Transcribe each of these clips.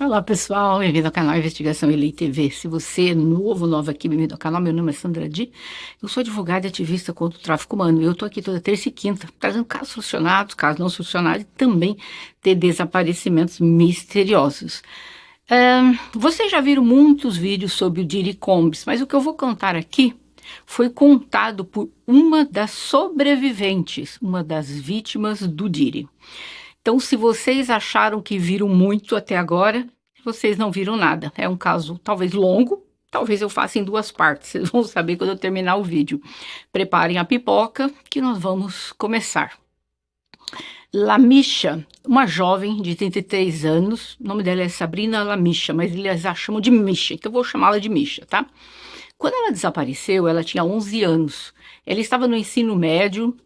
Olá pessoal, bem-vindo ao canal Investigação Elei TV. Se você é novo aqui, bem-vindo ao canal. Meu nome é Sandra Di, eu sou advogada e ativista contra o tráfico humano. Eu tô aqui toda terça e quinta, trazendo casos solucionados, casos não solucionados e também de desaparecimentos misteriosos. Vocês já viram muitos vídeos sobre o Diddy Combs, mas o que eu vou contar aqui foi contado por uma das sobreviventes, uma das vítimas do Diddy. Então, se vocês acharam que viram muito até agora, vocês não viram nada. É um caso talvez longo, talvez eu faça em duas partes. Vocês vão saber quando eu terminar o vídeo. Preparem a pipoca que nós vamos começar. Lamisha, uma jovem de 33 anos, o nome dela é Sabrina Lamisha, mas eles a chamam de Misha, então eu vou chamá-la de Misha, tá? Quando ela desapareceu, ela tinha 11 anos. Ela estava no ensino médio.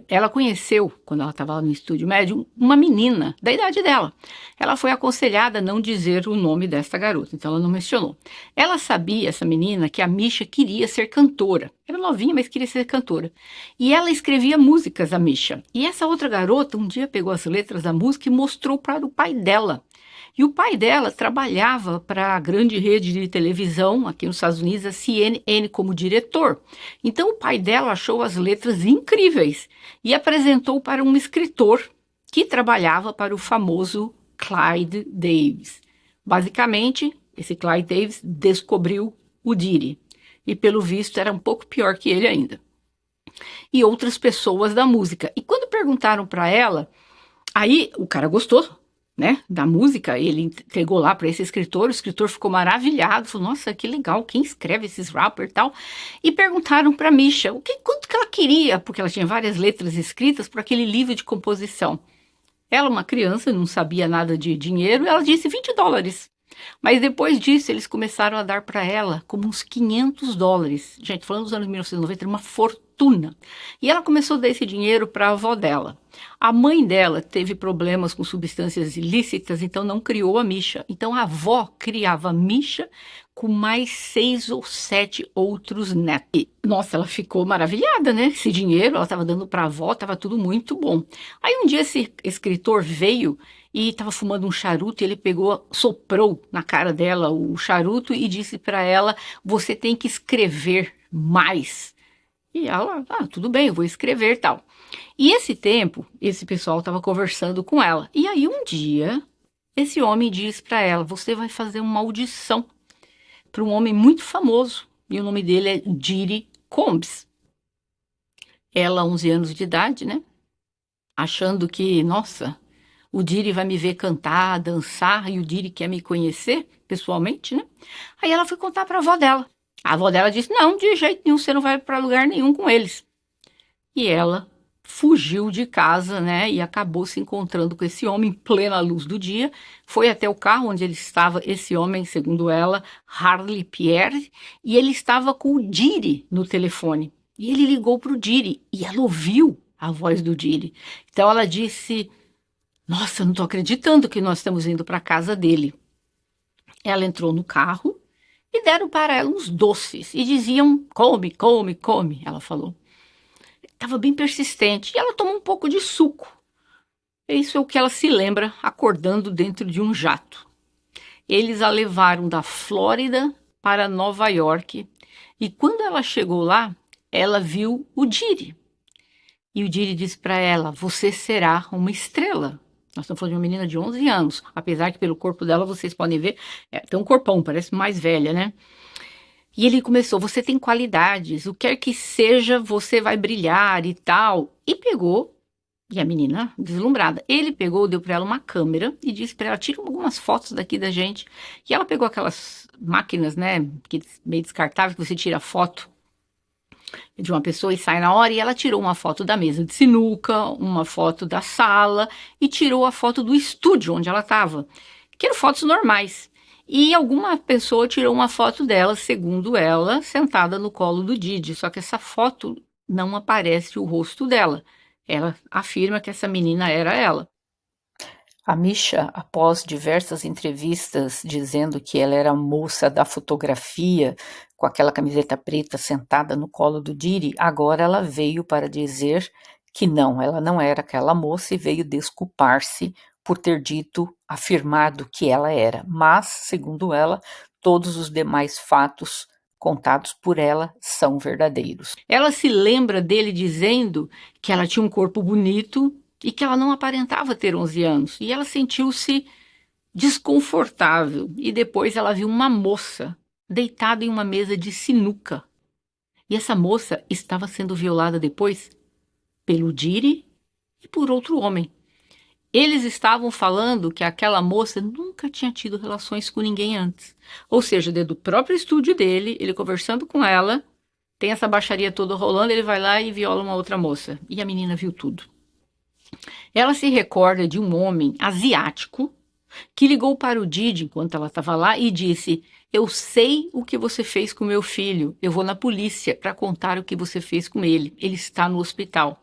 Ela conheceu, quando ela estava lá no estúdio médio, uma menina da idade dela. Ela foi aconselhada a não dizer o nome dessa garota, então ela não mencionou. Ela sabia, essa menina, que a Misha queria ser cantora. Era novinha, mas queria ser cantora. E ela escrevia músicas, a Misha. E essa outra garota um dia pegou as letras da música e mostrou para o pai dela. E o pai dela trabalhava para a grande rede de televisão aqui nos Estados Unidos, a CNN, como diretor. Então o pai dela achou as letras incríveis e apresentou para um escritor que trabalhava para o famoso Clyde Davis. Basicamente, esse Clyde Davis descobriu o Diddy. E pelo visto era um pouco pior que ele ainda. E outras pessoas da música. E quando perguntaram para ela, aí o cara gostou, né, da música, ele entregou lá para esse escritor, o escritor ficou maravilhado, falou, nossa, que legal, quem escreve esses rappers e tal, e perguntaram para Misha quanto que ela queria, porque ela tinha várias letras escritas para aquele livro de composição. Ela, uma criança, não sabia nada de dinheiro, ela disse $20. Mas depois disso, eles começaram a dar para ela como uns $500. Gente, falando dos anos 1990, era uma fortuna. E ela começou a dar esse dinheiro para a avó dela. A mãe dela teve problemas com substâncias ilícitas, então não criou a Misha. Então a avó criava a Misha com mais 6 ou 7 outros netos. E, nossa, ela ficou maravilhada, né? Esse dinheiro ela estava dando para a avó, estava tudo muito bom. Aí um dia esse escritor veio e estava fumando um charuto, e ele pegou, soprou na cara dela o charuto e disse para ela: você tem que escrever mais. E ela, tudo bem, eu vou escrever tal. E esse tempo, esse pessoal estava conversando com ela. E aí um dia, esse homem diz para ela: você vai fazer uma audição para um homem muito famoso. E o nome dele é Diddy Combs. Ela, 11 anos de idade, né? Achando que, nossa, o Diddy vai me ver cantar, dançar, e o Diddy quer me conhecer pessoalmente, né? Aí ela foi contar para a avó dela. A avó dela disse: não, de jeito nenhum, você não vai para lugar nenhum com eles. E ela fugiu de casa, né? E acabou se encontrando com esse homem em plena luz do dia. Foi até o carro onde ele estava, esse homem, segundo ela, Harley Pierre, e ele estava com o Diddy no telefone. E ele ligou para o Diddy e ela ouviu a voz do Diddy. Então ela disse: nossa, não estou acreditando que nós estamos indo para a casa dele. Ela entrou no carro e deram para ela uns doces e diziam: come, come, come. Ela falou. Estava bem persistente e ela tomou um pouco de suco. Isso é o que ela se lembra acordando dentro de um jato. Eles a levaram da Flórida para Nova York e quando ela chegou lá, ela viu o Diddy. E o Diddy disse para ela: você será uma estrela. Nós estamos falando de uma menina de 11 anos, apesar que pelo corpo dela vocês podem ver, tem um corpão, parece mais velha, né? E ele começou: você tem qualidades, o que quer que seja, você vai brilhar e tal. E pegou, e a menina, deslumbrada, ele pegou, deu para ela uma câmera e disse para ela: tira algumas fotos daqui da gente. E ela pegou aquelas máquinas, né, que meio descartáveis, que você tira foto de uma pessoa e sai na hora, e ela tirou uma foto da mesa de sinuca, uma foto da sala e tirou a foto do estúdio onde ela estava, que eram fotos normais. E alguma pessoa tirou uma foto dela, segundo ela, sentada no colo do Didi, só que essa foto não aparece o rosto dela. Ela afirma que essa menina era ela. A Misha, após diversas entrevistas dizendo que ela era a moça da fotografia, com aquela camiseta preta sentada no colo do Diddy, agora ela veio para dizer que não, ela não era aquela moça e veio desculpar-se por ter dito, afirmado que ela era, mas, segundo ela, todos os demais fatos contados por ela são verdadeiros. Ela se lembra dele dizendo que ela tinha um corpo bonito e que ela não aparentava ter 11 anos, e ela sentiu-se desconfortável, e depois ela viu uma moça deitada em uma mesa de sinuca, e essa moça estava sendo violada depois pelo Diri e por outro homem. Eles estavam falando que aquela moça nunca tinha tido relações com ninguém antes. Ou seja, dentro do próprio estúdio dele, ele conversando com ela, tem essa baixaria toda rolando, ele vai lá e viola uma outra moça. E a menina viu tudo. Ela se recorda de um homem asiático que ligou para o Didi enquanto ela estava lá e disse: eu sei o que você fez com meu filho, eu vou na polícia para contar o que você fez com ele, ele está no hospital.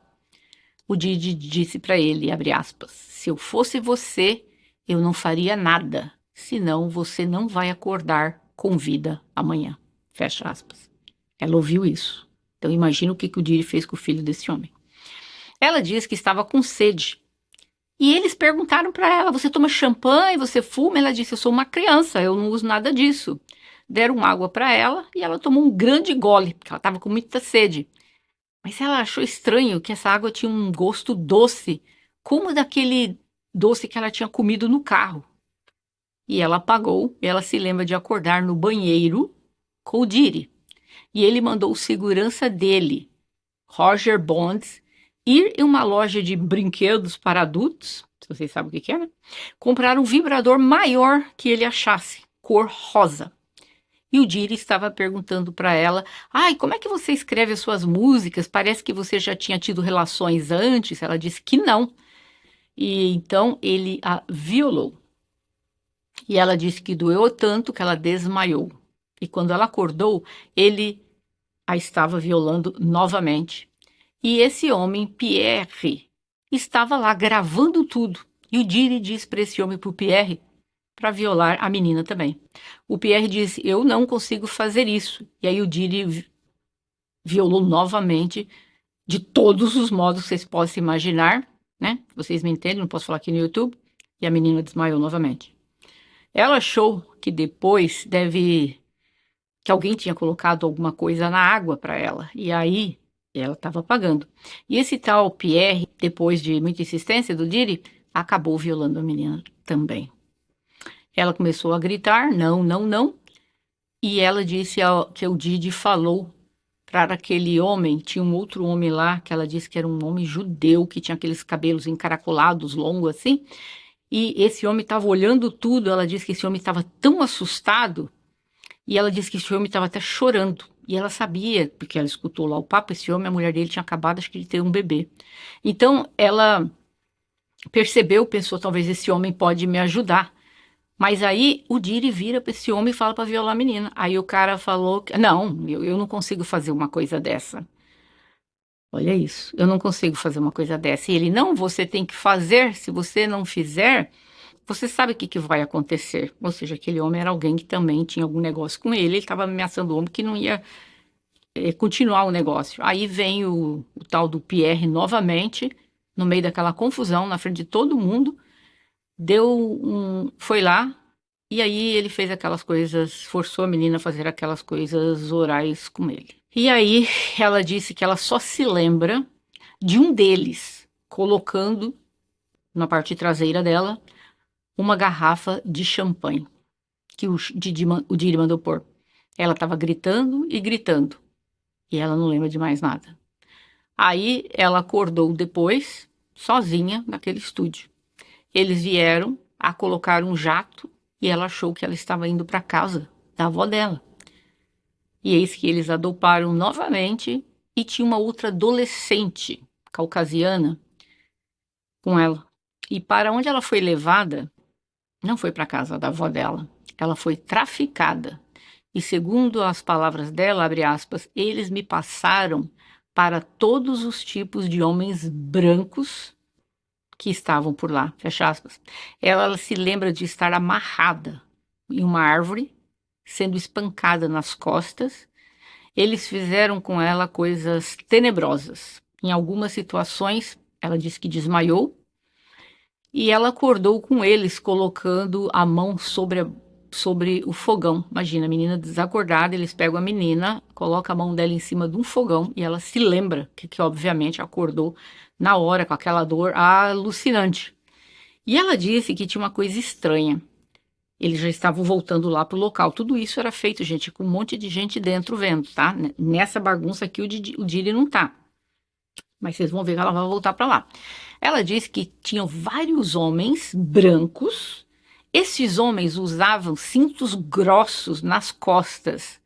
O Didi disse para ele, abre aspas, se eu fosse você, eu não faria nada, senão você não vai acordar com vida amanhã, fecha aspas. Ela ouviu isso, então imagina o que o Didi fez com o filho desse homem. Ela disse que estava com sede, e eles perguntaram para ela, você toma champanhe, você fuma? Ela disse, eu sou uma criança, eu não uso nada disso. Deram água para ela e ela tomou um grande gole, porque ela estava com muita sede. Mas ela achou estranho que essa água tinha um gosto doce, como daquele doce que ela tinha comido no carro. E ela apagou, e ela se lembra de acordar no banheiro com o Didi. E ele mandou o segurança dele, Roger Bonds, ir em uma loja de brinquedos para adultos, se vocês sabem o que é, né? Comprar um vibrador maior que ele achasse, cor rosa. E o Didi estava perguntando para ela, ai, como é que você escreve as suas músicas? Parece que você já tinha tido relações antes. Ela disse que não. E então ele a violou. E ela disse que doeu tanto que ela desmaiou. E quando ela acordou, ele a estava violando novamente. E esse homem, Pierre, estava lá gravando tudo. E o Didi disse para esse homem, para o Pierre, para violar a menina também. O Pierre disse, eu não consigo fazer isso. E aí o Didi violou novamente, de todos os modos que vocês possam imaginar, né? Vocês me entendem, não posso falar aqui no YouTube. E a menina desmaiou novamente. Ela achou que depois que alguém tinha colocado alguma coisa na água para ela. E aí ela estava apagando. E esse tal Pierre, depois de muita insistência do Didi, acabou violando a menina também. Ela começou a gritar, não, não, não. E ela disse que o Didi falou para aquele homem, tinha um outro homem lá, que ela disse que era um homem judeu, que tinha aqueles cabelos encaracolados, longos assim. E esse homem estava olhando tudo, ela disse que esse homem estava tão assustado, e ela disse que esse homem estava até chorando. E ela sabia, porque ela escutou lá o papo, esse homem, a mulher dele tinha acabado, acho que de ter um bebê. Então, ela percebeu, pensou, talvez esse homem pode me ajudar. Mas aí o Didi vira para esse homem e fala para violar a menina. Aí o cara falou, não, eu não consigo fazer uma coisa dessa. Olha isso, eu não consigo fazer uma coisa dessa. E ele, não, você tem que fazer, se você não fizer, você sabe o que vai acontecer. Ou seja, aquele homem era alguém que também tinha algum negócio com ele estava ameaçando o homem que não ia continuar o negócio. Aí vem o tal do Pierre novamente, no meio daquela confusão, na frente de todo mundo, foi lá, e aí ele fez aquelas coisas, forçou a menina a fazer aquelas coisas orais com ele. E aí ela disse que ela só se lembra de um deles colocando na parte traseira dela uma garrafa de champanhe que o Didi mandou pôr. Ela estava gritando e gritando, e ela não lembra de mais nada. Aí ela acordou depois, sozinha, naquele estúdio. Eles vieram a colocar um jato e ela achou que ela estava indo para casa da avó dela. E eis que eles a doparam novamente e tinha uma outra adolescente caucasiana com ela. E para onde ela foi levada, não foi para casa da avó dela, ela foi traficada. E segundo as palavras dela, abre aspas, eles me passaram para todos os tipos de homens brancos que estavam por lá, fecha aspas. Ela se lembra de estar amarrada em uma árvore, sendo espancada nas costas. Eles fizeram com ela coisas tenebrosas. Em algumas situações, ela disse que desmaiou, E ela acordou com eles colocando a mão sobre o fogão. Imagina, a menina desacordada, eles pegam a menina, colocam a mão dela em cima de um fogão e ela se lembra que obviamente acordou na hora com aquela dor alucinante. E ela disse que tinha uma coisa estranha. Eles já estavam voltando lá pro local. Tudo isso era feito, gente, com um monte de gente dentro vendo, tá? Nessa bagunça aqui o Didi não tá. Mas vocês vão ver que ela vai voltar para lá. Ela disse que tinham vários homens brancos. Esses homens usavam cintos grossos nas costas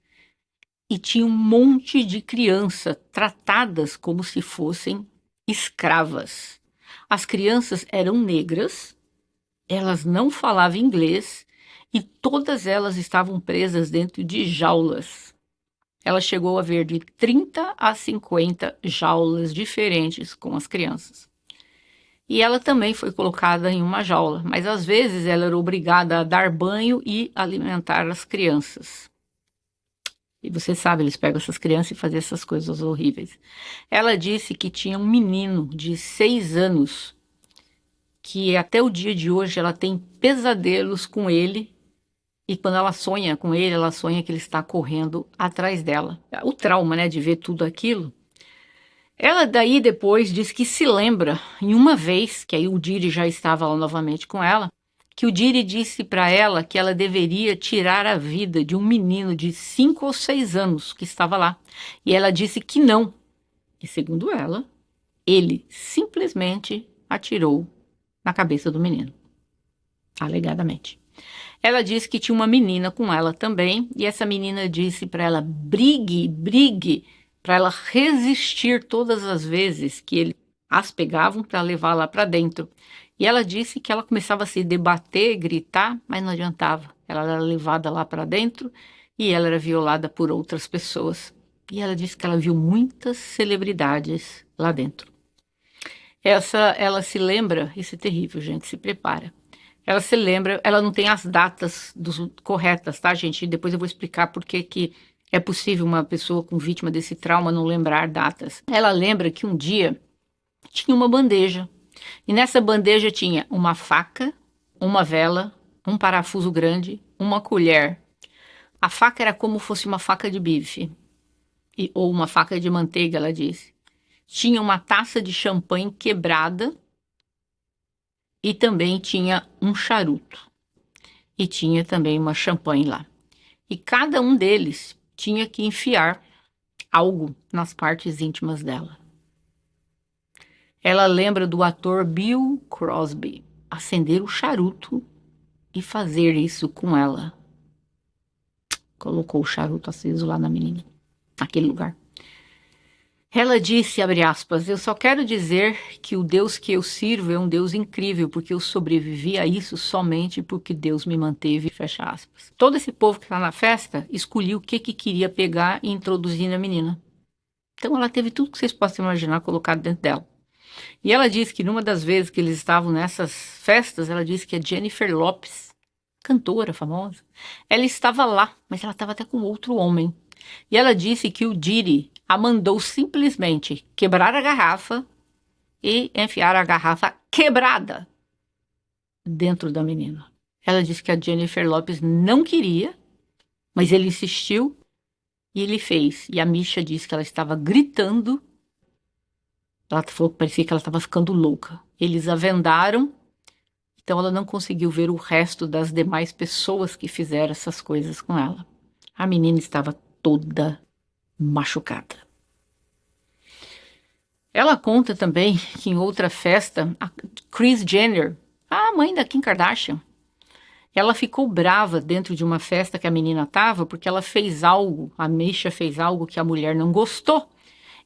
e tinha um monte de crianças tratadas como se fossem escravas. As crianças eram negras, elas não falavam inglês e todas elas estavam presas dentro de jaulas. Ela chegou a ver de 30 a 50 jaulas diferentes com as crianças. E ela também foi colocada em uma jaula, mas às vezes ela era obrigada a dar banho e alimentar as crianças. E você sabe, eles pegam essas crianças e fazem essas coisas horríveis. Ela disse que tinha um menino de 6 anos, que até o dia de hoje ela tem pesadelos com ele, e quando ela sonha com ele, ela sonha que ele está correndo atrás dela. O trauma, né, de ver tudo aquilo. Ela daí depois diz que se lembra, em uma vez, que aí o Diri já estava lá novamente com ela, que o Diri disse para ela que ela deveria tirar a vida de um menino de 5 ou 6 anos que estava lá. E ela disse que não. E segundo ela, ele simplesmente atirou na cabeça do menino, alegadamente. Ela disse que tinha uma menina com ela também, e essa menina disse para ela: brigue, brigue, para ela resistir todas as vezes que ele as pegavam para levar lá para dentro. E ela disse que ela começava a se debater, gritar, mas não adiantava. Ela era levada lá para dentro e ela era violada por outras pessoas. E ela disse que ela viu muitas celebridades lá dentro. Ela se lembra, isso é terrível, gente, se prepara. Ela se lembra, ela não tem as datas corretas, tá, gente? Depois eu vou explicar por que é possível uma pessoa com vítima desse trauma não lembrar datas. Ela lembra que um dia tinha uma bandeja, e nessa bandeja tinha uma faca, uma vela, um parafuso grande, uma colher. A faca era como fosse uma faca de bife, ou uma faca de manteiga, ela disse. Tinha uma taça de champanhe quebrada, e também tinha um charuto. E tinha também uma champanhe lá. E cada um deles tinha que enfiar algo nas partes íntimas dela. Ela lembra do ator Bill Crosby acender o charuto e fazer isso com ela. Colocou o charuto aceso lá na menina, naquele lugar. Ela disse, abre aspas, eu só quero dizer que o Deus que eu sirvo é um Deus incrível, porque eu sobrevivi a isso somente porque Deus me manteve, fecha aspas. Todo esse povo que está na festa escolheu o que queria pegar e introduzir na menina. Então ela teve tudo que vocês possam imaginar colocado dentro dela. E ela disse que numa das vezes que eles estavam nessas festas, ela disse que a Jennifer Lopez, cantora famosa, ela estava lá, mas ela estava até com outro homem. E ela disse que o Didi a mandou simplesmente quebrar a garrafa e enfiar a garrafa quebrada dentro da menina. Ela disse que a Jennifer Lopez não queria, mas ele insistiu e ele fez. E a Misha disse que ela estava gritando. Ela falou que parecia que ela estava ficando louca. Eles a vendaram, então ela não conseguiu ver o resto das demais pessoas que fizeram essas coisas com ela. A menina estava toda machucada. Ela conta também que em outra festa, a Kris Jenner, a mãe da Kim Kardashian, ela ficou brava dentro de uma festa que a menina estava porque ela fez algo, a Misha fez algo que a mulher não gostou.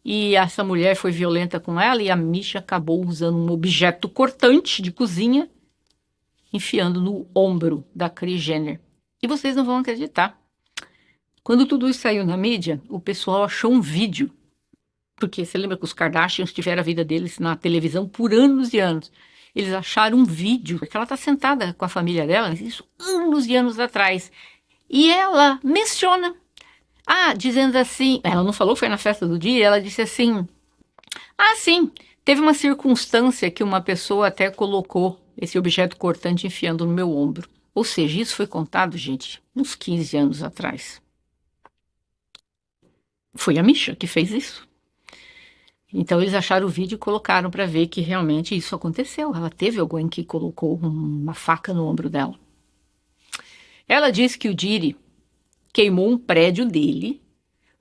E essa mulher foi violenta com ela e a Misha acabou usando um objeto cortante de cozinha, enfiando no ombro da Kris Jenner. E vocês não vão acreditar. Quando tudo isso saiu na mídia, o pessoal achou um vídeo. Porque você lembra que os Kardashians tiveram a vida deles na televisão por anos e anos. Eles acharam um vídeo, porque ela está sentada com a família dela, isso anos e anos atrás. E ela menciona, dizendo assim, ela não falou, foi na festa do dia, ela disse assim, sim, teve uma circunstância que uma pessoa até colocou esse objeto cortante enfiando no meu ombro. Ou seja, isso foi contado, gente, uns 15 anos atrás. Foi a Misha que fez isso. Então eles acharam o vídeo e colocaram para ver que realmente isso aconteceu. Ela teve alguém que colocou uma faca no ombro dela. Ela disse que o Diri queimou um prédio dele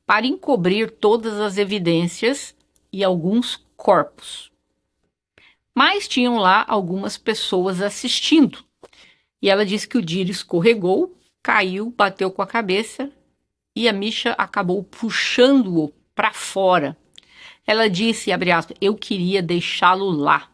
para encobrir todas as evidências e alguns corpos. Mas tinham lá algumas pessoas assistindo. E ela disse que o Diri escorregou, caiu, bateu com a cabeça e a Misha acabou puxando-o para fora. Ela disse, abre aspas, eu queria deixá-lo lá,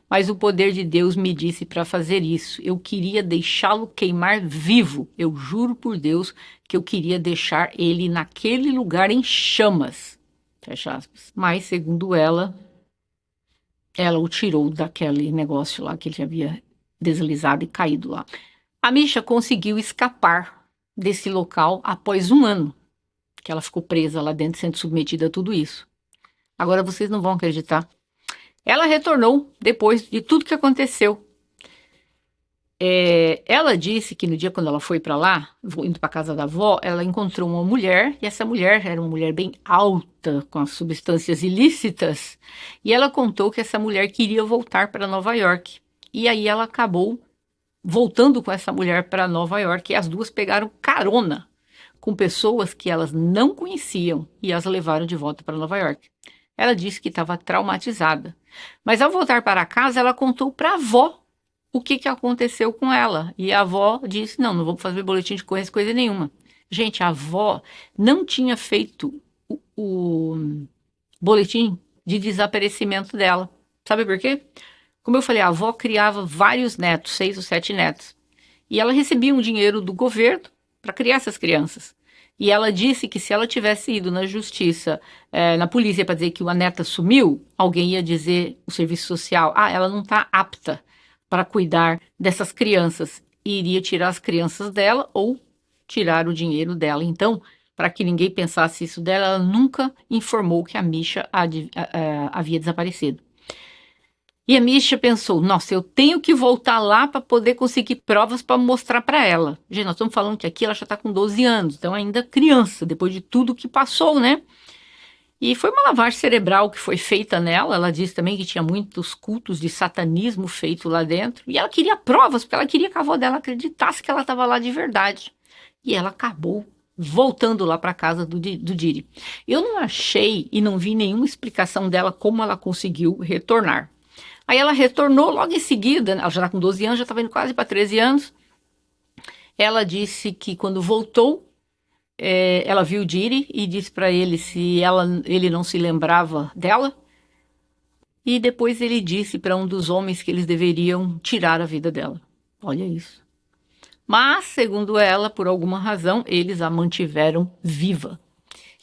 mas o poder de Deus me disse para fazer isso. Eu queria deixá-lo queimar vivo. Eu juro por Deus que eu queria deixar ele naquele lugar em chamas. Fecha aspas. Mas, segundo ela o tirou daquele negócio lá que ele havia deslizado e caído lá. A Misha conseguiu escapar desse local após 1 ano que ela ficou presa lá dentro, sendo submetida a tudo isso. Agora vocês não vão acreditar. Ela retornou depois de tudo que aconteceu. Ela disse que no dia quando ela foi para lá, indo para casa da avó, ela encontrou uma mulher, e essa mulher era uma mulher bem alta, com as substâncias ilícitas, e ela contou que essa mulher queria voltar para Nova York. E aí ela acabou voltando com essa mulher para Nova York, e as duas pegaram carona com pessoas que elas não conheciam e as levaram de volta para Nova York. Ela disse que estava traumatizada. Mas ao voltar para casa, ela contou para a avó o que aconteceu com ela. E a avó disse, não vou fazer boletim de ocorrência, coisa nenhuma. Gente, a avó não tinha feito o boletim de desaparecimento dela. Sabe por quê? Como eu falei, a avó criava vários netos, 6 ou 7 netos. E ela recebia um dinheiro do governo para criar essas crianças. E ela disse que se ela tivesse ido na justiça, na polícia, para dizer que a neta sumiu, alguém ia dizer, o serviço social, ela não está apta para cuidar dessas crianças. E iria tirar as crianças dela ou tirar o dinheiro dela. Então, para que ninguém pensasse isso dela, ela nunca informou que a Misha havia desaparecido. E a Misha pensou, nossa, eu tenho que voltar lá para poder conseguir provas para mostrar para ela. Gente, nós estamos falando que aqui ela já está com 12 anos, então ainda criança, depois de tudo que passou, né? E foi uma lavagem cerebral que foi feita nela. Ela disse também que tinha muitos cultos de satanismo feito lá dentro. E ela queria provas, porque ela queria que a avó dela acreditasse que ela estava lá de verdade. E ela acabou voltando lá para casa do Diri. Eu não achei e não vi nenhuma explicação dela como ela conseguiu retornar. Aí ela retornou logo em seguida, ela já está com 12 anos, já estava indo quase para 13 anos. Ela disse que quando voltou, ela viu o Diri e disse para ele se ele não se lembrava dela. E depois ele disse para um dos homens que eles deveriam tirar a vida dela. Olha isso. Mas, segundo ela, por alguma razão, eles a mantiveram viva.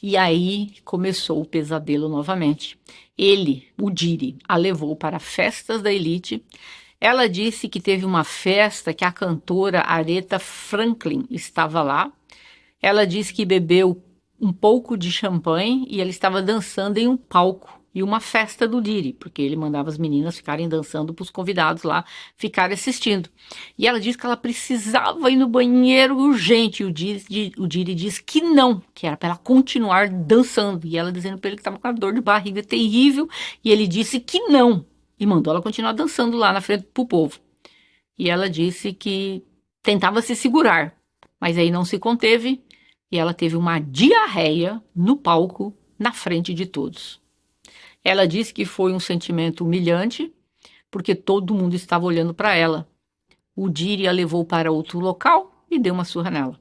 E aí começou o pesadelo novamente. Ele, o Diri, a levou para festas da elite. Ela disse que teve uma festa que a cantora Aretha Franklin estava lá. Ela disse que bebeu um pouco de champanhe e ela estava dançando em um palco e uma festa do Diri, porque ele mandava as meninas ficarem dançando para os convidados lá ficarem assistindo. E ela disse que ela precisava ir no banheiro urgente. E o Diri disse que não, que era para ela continuar dançando. E ela dizendo para ele que estava com uma dor de barriga terrível. E ele disse que não. E mandou ela continuar dançando lá na frente pro povo. E ela disse que tentava se segurar, mas aí não se conteve. E ela teve uma diarreia no palco, na frente de todos. Ela disse que foi um sentimento humilhante, porque todo mundo estava olhando para ela. O Diri a levou para outro local e deu uma surra nela.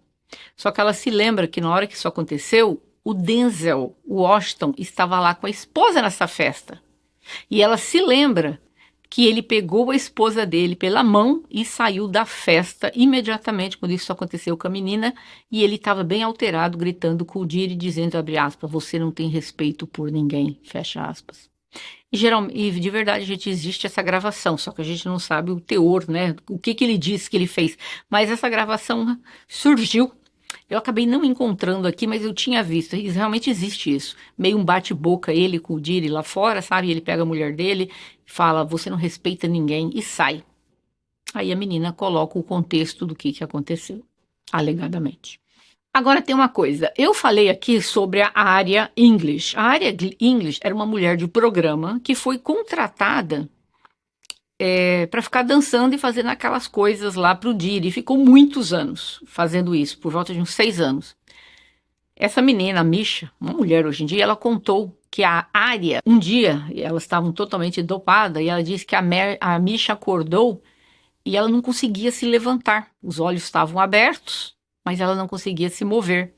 Só que ela se lembra que na hora que isso aconteceu, o Denzel Washington estava lá com a esposa nessa festa. E ela se lembra que ele pegou a esposa dele pela mão e saiu da festa imediatamente quando isso aconteceu com a menina, e ele estava bem alterado, gritando com o Diri, dizendo, abre aspas, você não tem respeito por ninguém, fecha aspas. E de verdade, gente, existe essa gravação, só que a gente não sabe o teor, né, o que ele disse que ele fez, mas essa gravação surgiu. Eu acabei não encontrando aqui, mas eu tinha visto, e realmente existe isso. Meio um bate-boca, ele com o Diri lá fora, sabe? Ele pega a mulher dele, fala, você não respeita ninguém, e sai. Aí a menina coloca o contexto do que aconteceu, alegadamente. Agora tem uma coisa, eu falei aqui sobre a Arya English. A Arya English era uma mulher de programa que foi contratada para ficar dançando e fazendo aquelas coisas lá pro Diddy. Ficou muitos anos fazendo isso, por volta de uns 6 anos. Essa menina, a Misha, uma mulher hoje em dia, ela contou que a Arya, um dia, elas estavam totalmente dopadas, e ela disse que a Misha acordou e ela não conseguia se levantar. Os olhos estavam abertos, mas ela não conseguia se mover.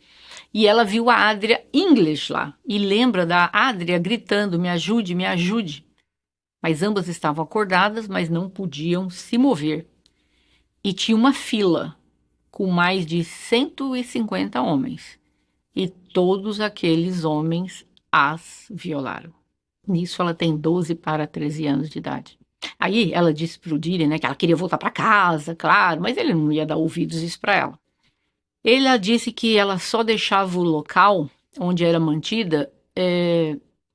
E ela viu a Adria English lá, e lembra da Adria gritando, me ajude, me ajude. Mas ambas estavam acordadas, mas não podiam se mover. E tinha uma fila com mais de 150 homens. E todos aqueles homens as violaram. Nisso ela tem 12 para 13 anos de idade. Aí ela disse pro Diddy, né, que ela queria voltar para casa, claro, mas ele não ia dar ouvidos isso para ela. Ela disse que ela só deixava o local onde era mantida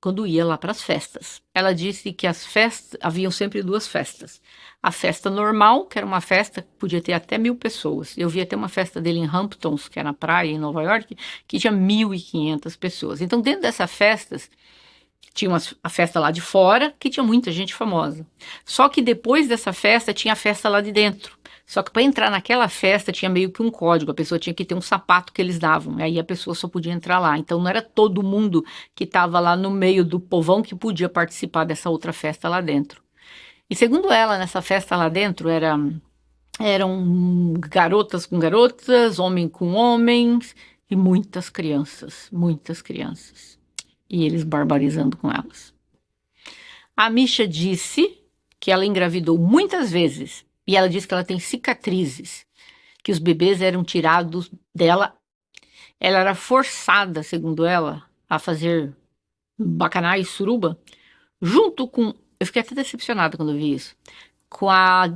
quando ia lá para as festas. Ela disse que as festas, haviam sempre 2 festas. A festa normal, que era uma festa que podia ter até 1.000 pessoas. Eu vi até uma festa dele em Hamptons, que é na praia, em Nova York, que tinha 1.500 pessoas. Então, dentro dessas festas, tinha a festa lá de fora, que tinha muita gente famosa. Só que depois dessa festa, tinha a festa lá de dentro. Só que para entrar naquela festa tinha meio que um código, a pessoa tinha que ter um sapato que eles davam, aí a pessoa só podia entrar lá. Então não era todo mundo que estava lá no meio do povão que podia participar dessa outra festa lá dentro. E segundo ela, nessa festa lá dentro eram garotas com garotas, homem com homens e muitas crianças, muitas crianças. E eles barbarizando com elas. A Misha disse que ela engravidou muitas vezes. E ela diz que ela tem cicatrizes, que os bebês eram tirados dela. Ela era forçada, segundo ela, a fazer bacanal e suruba, junto com... Eu fiquei até decepcionada quando eu vi isso. Com a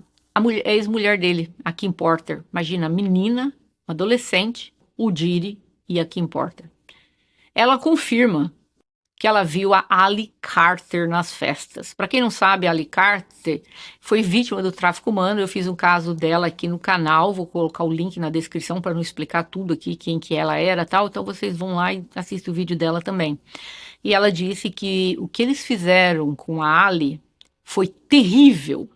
ex-mulher dele, a Kim Porter. Imagina, menina, adolescente, o Diddy e a Kim Porter. Ela confirma que ela viu a Ali Carter nas festas. Para quem não sabe, a Ali Carter foi vítima do tráfico humano. Eu fiz um caso dela aqui no canal, vou colocar o link na descrição para não explicar tudo aqui, quem que ela era, tal. Então vocês vão lá e assistem o vídeo dela também. E ela disse que o que eles fizeram com a Ali foi terrível.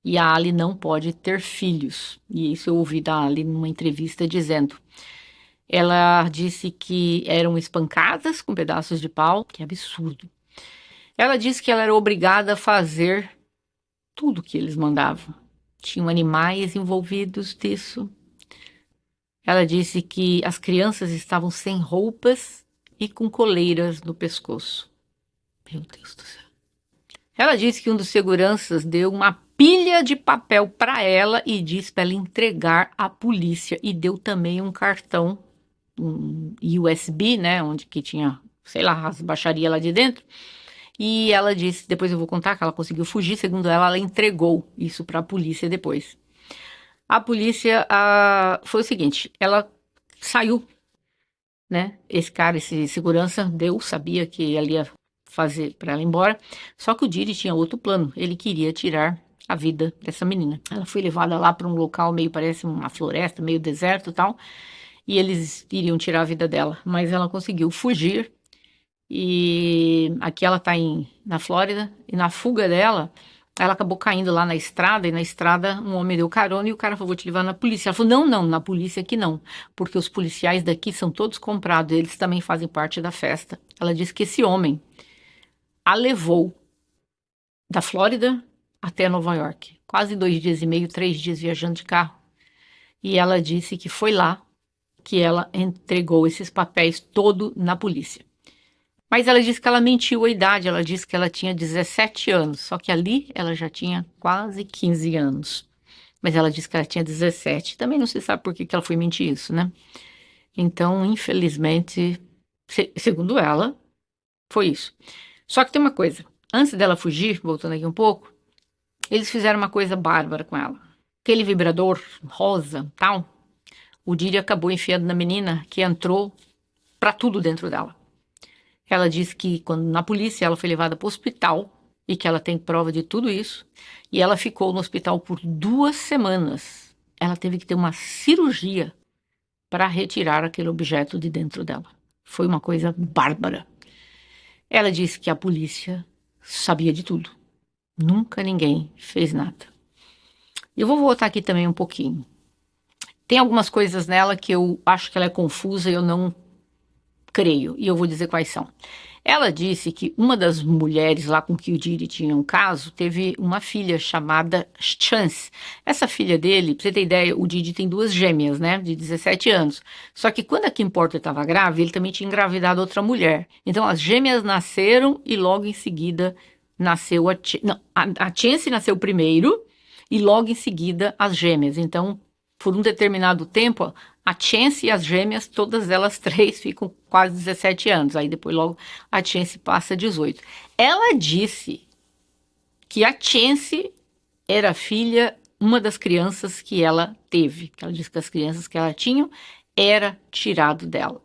E a Ali não pode ter filhos. E isso eu ouvi da Ali numa entrevista dizendo. Ela disse que eram espancadas com pedaços de pau, que absurdo. Ela disse que ela era obrigada a fazer tudo que eles mandavam. Tinham animais envolvidos nisso. Ela disse que as crianças estavam sem roupas e com coleiras no pescoço. Meu Deus do céu. Ela disse que um dos seguranças deu uma pilha de papel para ela e disse para ela entregar à polícia. E deu também um cartão, um USB, né, onde que tinha, sei lá, as baixarias lá de dentro. E ela disse, depois eu vou contar que ela conseguiu fugir, segundo ela entregou isso para a polícia depois. A polícia foi o seguinte, ela saiu, né, esse segurança sabia que ela ia fazer para ela ir embora, só que o Diddy tinha outro plano, ele queria tirar a vida dessa menina. Ela foi levada lá para um local meio, parece uma floresta, meio deserto e tal, e eles iriam tirar a vida dela, mas ela conseguiu fugir, e aqui ela está na Flórida, e na fuga dela, ela acabou caindo lá na estrada, e na estrada um homem deu carona, e o cara falou, vou te levar na polícia. Ela falou, não, na polícia aqui não, porque os policiais daqui são todos comprados, eles também fazem parte da festa. Ela disse que esse homem a levou da Flórida até Nova York, quase 2 dias e meio, 3 dias viajando de carro, e ela disse que foi lá que ela entregou esses papéis todo na polícia. Mas ela disse que ela mentiu a idade, ela disse que ela tinha 17 anos, só que ali ela já tinha quase 15 anos. Mas ela disse que ela tinha 17, também não se sabe por que ela foi mentir isso, né? Então, infelizmente, segundo ela, foi isso. Só que tem uma coisa, antes dela fugir, voltando aqui um pouco, eles fizeram uma coisa bárbara com ela. Aquele vibrador rosa, tal, o Diddy acabou enfiando na menina, que entrou pra tudo dentro dela. Ela disse que quando na polícia ela foi levada para o hospital e que ela tem prova de tudo isso. E ela ficou no hospital por 2 semanas. Ela teve que ter uma cirurgia para retirar aquele objeto de dentro dela. Foi uma coisa bárbara. Ela disse que a polícia sabia de tudo. Nunca ninguém fez nada. Eu vou voltar aqui também um pouquinho. Tem algumas coisas nela que eu acho que ela é confusa e eu não creio, e eu vou dizer quais são. Ela disse que uma das mulheres lá com que o Didi tinha um caso teve uma filha chamada Chance. Essa filha dele, pra você ter ideia, o Didi tem 2 gêmeas, né, de 17 anos. Só que quando a Kim Porter estava grávida, ele também tinha engravidado outra mulher. Então as gêmeas nasceram e logo em seguida nasceu a Chance nasceu primeiro e logo em seguida as gêmeas. Então, por um determinado tempo, a Chance e as gêmeas, todas elas 3 ficam quase 17 anos. Aí depois logo a Chance passa 18. Ela disse que a Chance era filha, uma das crianças que ela teve. Ela disse que as crianças que ela tinha era tirado dela.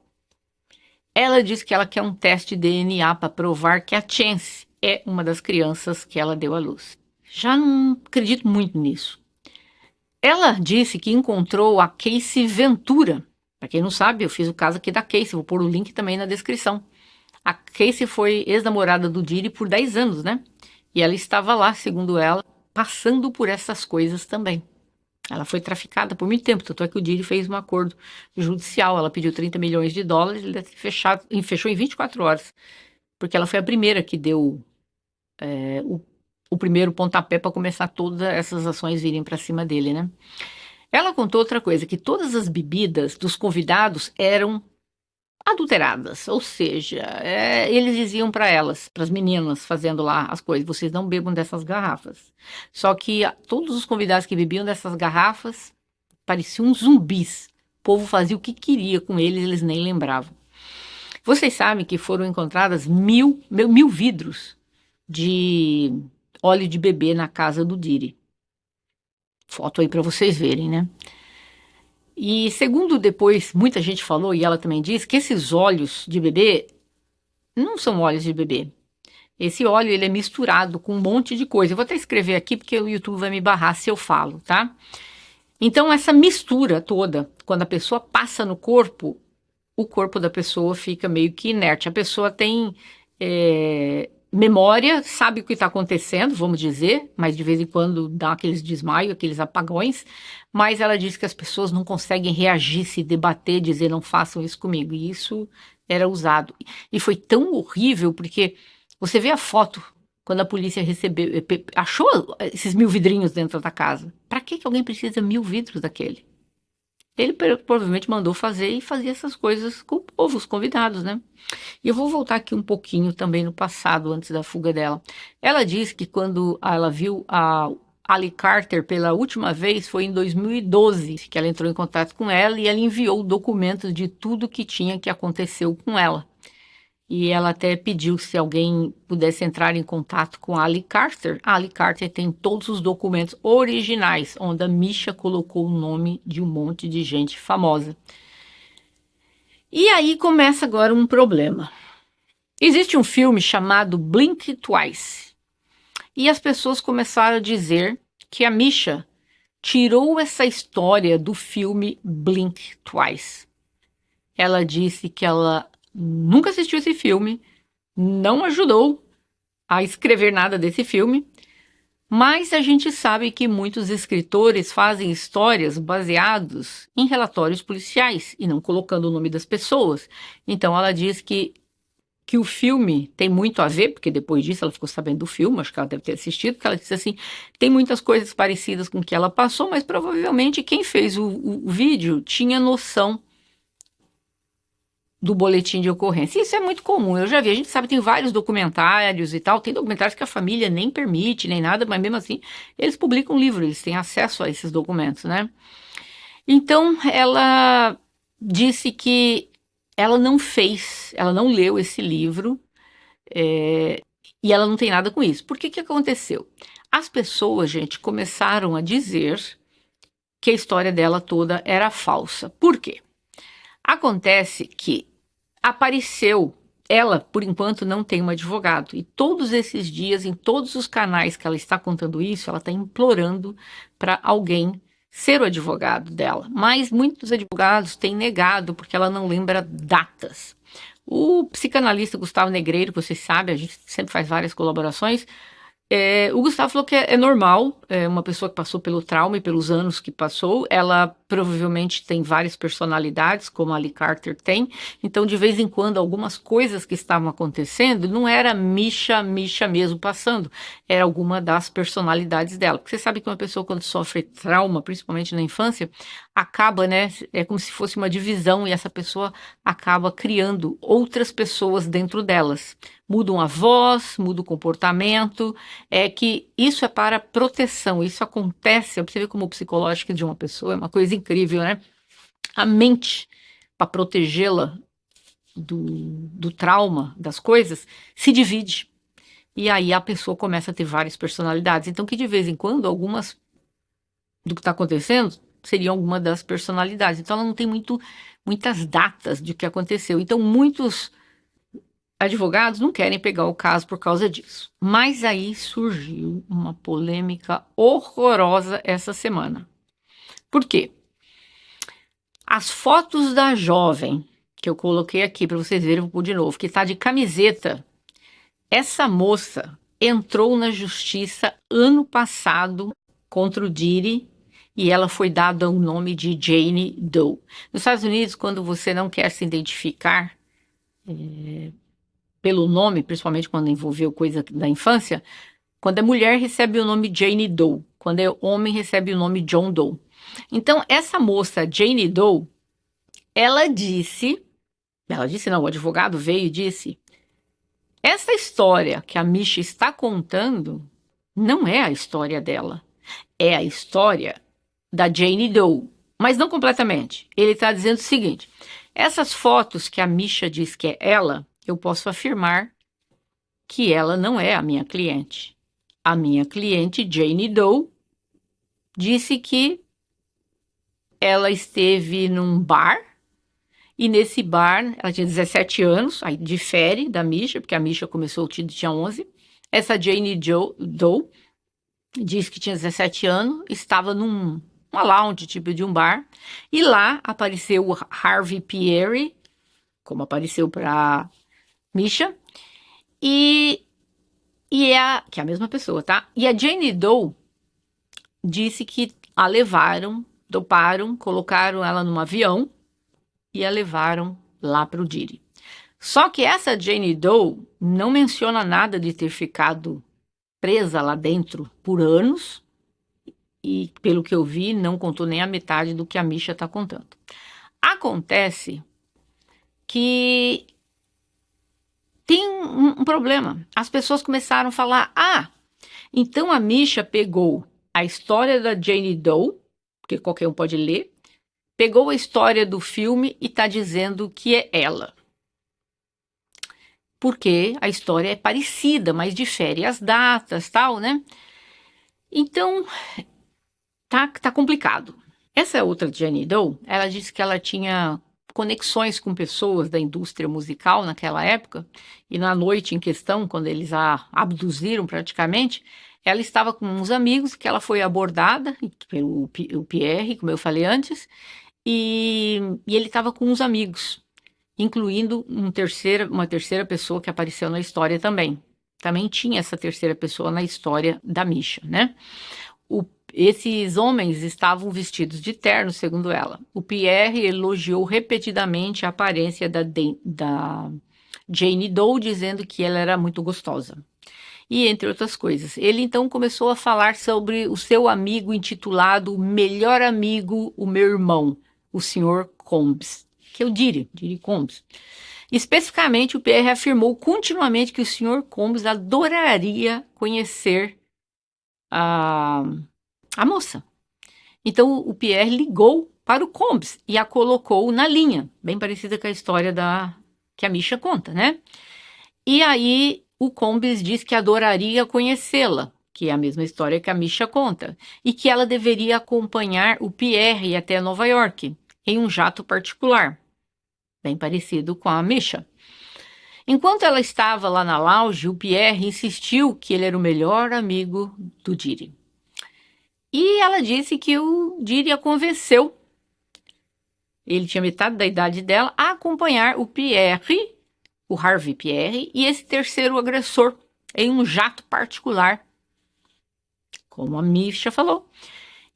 Ela disse que ela quer um teste de DNA para provar que a Chance é uma das crianças que ela deu à luz. Já não acredito muito nisso. Ela disse que encontrou a Casey Ventura. Para quem não sabe, eu fiz o caso aqui da Casey, vou pôr o link também na descrição. A Casey foi ex-namorada do Didi por 10 anos, né? E ela estava lá, segundo ela, passando por essas coisas também. Ela foi traficada por muito tempo, tanto é que o Didi fez um acordo judicial. Ela pediu 30 milhões de dólares, ele fechou em 24 horas. Porque ela foi a primeira que deu o primeiro pontapé para começar todas essas ações virem para cima dele, né? Ela contou outra coisa, que todas as bebidas dos convidados eram adulteradas, ou seja, eles diziam para elas, para as meninas fazendo lá as coisas, vocês não bebam dessas garrafas. Só que todos os convidados que bebiam dessas garrafas pareciam zumbis. O povo fazia o que queria com eles, eles nem lembravam. Vocês sabem que foram encontradas mil vidros de óleo de bebê na casa do Didi. Foto aí para vocês verem, né? E segundo depois muita gente falou, e ela também disse, que esses óleos de bebê não são óleos de bebê. Esse óleo ele é misturado com um monte de coisa. Eu vou até escrever aqui porque o YouTube vai me barrar se eu falo, tá? Então essa mistura toda, quando a pessoa passa no corpo, o corpo da pessoa fica meio que inerte. A pessoa tem memória, sabe o que está acontecendo, vamos dizer, mas de vez em quando dá aqueles desmaios, aqueles apagões, mas ela diz que as pessoas não conseguem reagir, se debater, dizer não façam isso comigo, e isso era usado. E foi tão horrível, porque você vê a foto, quando a polícia achou esses 1000 vidrinhos dentro da casa. Para que alguém precisa 1000 vidros daquele? Ele provavelmente mandou fazer e fazia essas coisas com o povo, os convidados, né? E eu vou voltar aqui um pouquinho também no passado, antes da fuga dela. Ela disse que quando ela viu a Ali Carter pela última vez foi em 2012, que ela entrou em contato com ela e ela enviou documentos de tudo que tinha que aconteceu com ela. E ela até pediu se alguém pudesse entrar em contato com a Ali Carter. A Ali Carter tem todos os documentos originais, onde a Misha colocou o nome de um monte de gente famosa. E aí começa agora um problema. Existe um filme chamado Blink Twice. E as pessoas começaram a dizer que a Misha tirou essa história do filme Blink Twice. Ela disse que ela nunca assistiu esse filme, não ajudou a escrever nada desse filme, mas a gente sabe que muitos escritores fazem histórias baseadas em relatórios policiais e não colocando o nome das pessoas. Então ela diz que o filme tem muito a ver, porque depois disso ela ficou sabendo do filme, acho que ela deve ter assistido, porque ela disse assim, tem muitas coisas parecidas com o que ela passou, mas provavelmente quem fez o vídeo tinha noção do boletim de ocorrência. Isso é muito comum, eu já vi, a gente sabe, tem vários documentários e tal, tem documentários que a família nem permite, nem nada, mas mesmo assim, eles publicam livro, eles têm acesso a esses documentos, né? Então, ela disse que ela não leu esse livro, e ela não tem nada com isso. Por que aconteceu? As pessoas, gente, começaram a dizer que a história dela toda era falsa. Por quê? Acontece que apareceu ela, por enquanto, não tem um advogado. E todos esses dias, em todos os canais que ela está contando isso, ela está implorando para alguém ser o advogado dela. Mas muitos advogados têm negado porque ela não lembra datas. O psicanalista Gustavo Negreiro, que vocês sabem, a gente sempre faz várias colaborações, o Gustavo falou que é normal, uma pessoa que passou pelo trauma e pelos anos que passou, ela provavelmente tem várias personalidades, como a Lee Carter tem, então de vez em quando algumas coisas que estavam acontecendo não era Misha mesmo passando, era alguma das personalidades dela. Porque você sabe que uma pessoa quando sofre trauma, principalmente na infância, acaba, né, é como se fosse uma divisão e essa pessoa acaba criando outras pessoas dentro delas. Mudam a voz, muda o comportamento, que isso é para proteção, isso acontece, você vê como o psicológico de uma pessoa é uma coisa incrível, né? A mente, para protegê-la do trauma, das coisas, se divide. E aí a pessoa começa a ter várias personalidades. Então, que de vez em quando, algumas do que está acontecendo seriam alguma das personalidades. Então, ela não tem muitas datas de que aconteceu. Então, muitos advogados não querem pegar o caso por causa disso. Mas aí surgiu uma polêmica horrorosa essa semana. Por quê? As fotos da jovem, que eu coloquei aqui para vocês verem, vou pôr de novo, que está de camiseta, essa moça entrou na justiça ano passado contra o Diddy e ela foi dada o nome de Jane Doe. Nos Estados Unidos, quando você não quer se identificar pelo nome, principalmente quando envolveu coisa da infância, quando é mulher recebe o nome Jane Doe, quando é homem recebe o nome John Doe. Então, essa moça, Jane Doe, ela disse não, o advogado veio e disse, essa história que a Misha está contando não é a história dela, é a história da Jane Doe, mas não completamente. Ele está dizendo o seguinte, essas fotos que a Misha diz que é ela, eu posso afirmar que ela não é a minha cliente. A minha cliente, Jane Doe, disse que ela esteve num bar e nesse bar, ela tinha 17 anos, aí difere da Misha, porque a Misha começou o título tinha 11. Essa Jane Doe disse que tinha 17 anos, estava numa lounge, tipo de um bar, e lá apareceu o Harvey Pierre, como apareceu para Misha, que é a mesma pessoa, tá? E a Jane Doe disse que a levaram, doparam, colocaram ela num avião e a levaram lá para o Diddy. Só que essa Jane Doe não menciona nada de ter ficado presa lá dentro por anos e, pelo que eu vi, não contou nem a metade do que a Misha está contando. Acontece que tem um problema. As pessoas começaram a falar, então a Misha pegou a história da Jane Doe, que qualquer um pode ler, pegou a história do filme e está dizendo que é ela. Porque a história é parecida, mas difere as datas, tal, né? Então, tá complicado. Essa outra Jane Doe, ela disse que ela tinha conexões com pessoas da indústria musical naquela época, e na noite em questão, quando eles a abduziram praticamente, ela estava com uns amigos, que ela foi abordada pelo Pierre, como eu falei antes, e ele estava com uns amigos, incluindo uma terceira pessoa que apareceu na história também. Também tinha essa terceira pessoa na história da Misha, né? Esses homens estavam vestidos de terno, segundo ela. O Pierre elogiou repetidamente a aparência da Jane Doe, dizendo que ela era muito gostosa. E entre outras coisas. Ele então começou a falar sobre o seu amigo intitulado Melhor Amigo, o Meu Irmão, o Sr. Combs, que é o Diddy Combs. Especificamente, o Pierre afirmou continuamente que o Sr. Combs adoraria conhecer a moça. Então o Pierre ligou para o Combs e a colocou na linha, bem parecida com a história que a Misha conta, né? E aí o Combs diz que adoraria conhecê-la, que é a mesma história que a Misha conta, e que ela deveria acompanhar o Pierre até Nova York, em um jato particular, bem parecido com a Misha. Enquanto ela estava lá na lounge, o Pierre insistiu que ele era o melhor amigo do Didi. E ela disse que o Didi a convenceu, ele tinha metade da idade dela, a acompanhar o Pierre, o Harvey Pierre, e esse terceiro agressor em um jato particular, como a Misha falou,